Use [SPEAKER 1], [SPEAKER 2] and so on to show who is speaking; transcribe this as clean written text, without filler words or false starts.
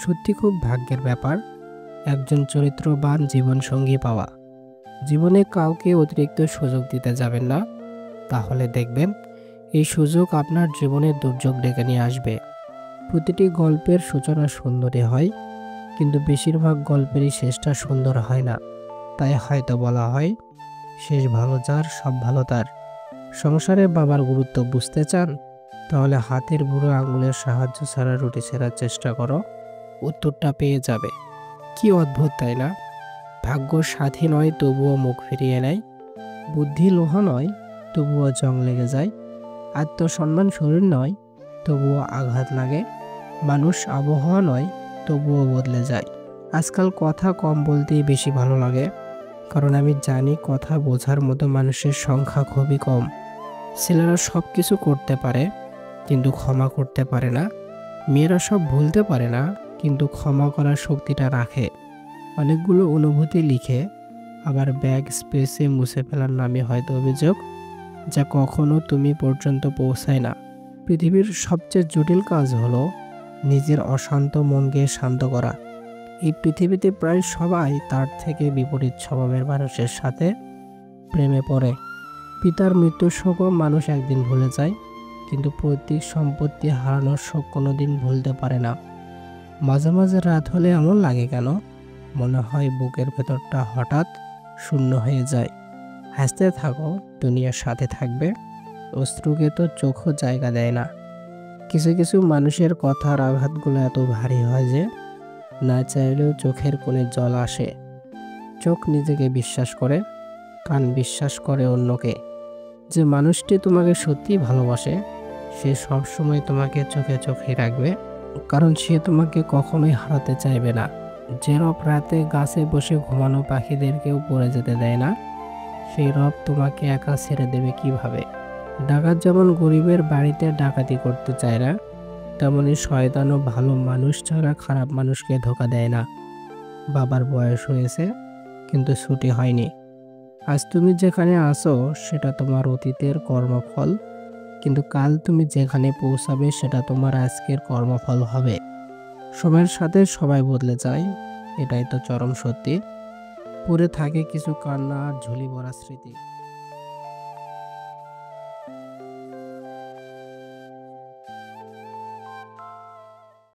[SPEAKER 1] সত্যি খুব ভাগ্যের ব্যাপার একজন চরিত্রবান জীবনসঙ্গী পাওয়া। জীবনে কাউকে অতিরিক্ত সুযোগ দিতে যাবেন না, তাহলে দেখবেন এই সুযোগ আপনার জীবনে দুর্যোগ ডেকে নিয়ে আসবে। প্রতিটি গল্পের সূচনা সুন্দরী হয়, কিন্তু বেশিরভাগ গল্পেরই শেষটা সুন্দর হয় না। তাই হয়তো বলা হয়, শেষ ভালো যার সব ভালো তার। সংসারে বাবার গুরুত্ব বুঝতে চান? তাহলে হাতের বুড়ো আঙুলের সাহায্য ছাড়া রুটি ছেঁড়ার চেষ্টা করো, উত্তরটা পেয়ে যাবে। কি অদ্ভুত তাই না? ভাগ্য সাথী নয় তবুও মুখ ফিরিয়ে নেয়, বুদ্ধি লোহা নয় তবুও জং লেগে যায়, আত্মসম্মান শরীর নয় তবুও আঘাত লাগে, মানুষ আবহাওয়া নয় তবুও বদলে যায়। আজকাল কথা কম বলতেই বেশি ভালো লাগে, কারণ আমি জানি কথা বোঝার মতো মানুষের সংখ্যা খুবই কম। ছেলেরা সব কিছু করতে পারে কিন্তু ক্ষমা করতে পারে না, মেয়েরা সব ভুলতে পারে না কিন্তু ক্ষমা করার শক্তিটা রাখে। অনেকগুলো অনুভূতি লিখে আবার ব্যাগ স্পেসে মুছে ফেলার নামে হয়তো অভিযোগ, যা কখনো তুমি পর্যন্ত পৌঁছায় না। পৃথিবীর সবচেয়ে জটিল কাজ হলো নিজের অশান্ত মনকে শান্ত করা। এই পৃথিবীতে প্রায় সবাই তার থেকে বিপরীত স্বভাবের মানুষের সাথে প্রেমে পড়ে। পিতার মৃত্যুর শোকও মানুষ একদিন ভুলে যায়, কিন্তু পৈতৃক সম্পত্তি হারানোর শোক কোনোদিন ভুলতে পারে না। মাঝে মাঝে রাত হলে এমন লাগে কেন, মনে হয় বুকের ভেতরটা হঠাৎ শূন্য হয়ে যায়। হাসতে থাকো, দুনিয়ার সাথে থাকবে, অশ্রুকে তো চোখও জায়গা দেয় না। কিছু কিছু মানুষের কথার আঘাতগুলো এত ভারী হয় যে না চাইলেও চোখের কোণে জল আসে। চোখ নিজেকে বিশ্বাস করে, কান বিশ্বাস করে অন্যকে। যে মানুষটি তোমাকে সত্যিই ভালোবাসে সে সবসময় তোমাকে চোখে চোখে রাখবে, কারণ সে তোমাকে কখনোই হারাতে চাইবে না। যে রব রাতে গাছে বসে ঘুমানো পাখিদেরকেও পড়ে যেতে দেয় না, সেই রব তোমাকে একা ছেড়ে দেবে কিভাবে? ডাকাত যেমন গরিবের বাড়িতে ডাকাতি করতে চায় না, তেমনি শয়তানও ভালো মানুষ ছাড়া খারাপ মানুষকে ধোকা দেয় না। বাবার বয়স হয়েছে কিন্তু ছুটি হয়নি। আজ তুমি যেখানে আছো সেটা তোমার অতীতের কর্মফল, কিন্তু কাল তুমি যেখানে পৌঁছাবে সেটা তোমার আজকের কর্মফল হবে। সময়ের সাথে সবাই বদলে যায়, এটাই তো চরম সত্যি। পড়ে থাকে কিছু কান্না আর ঝুলি ভরা স্মৃতি।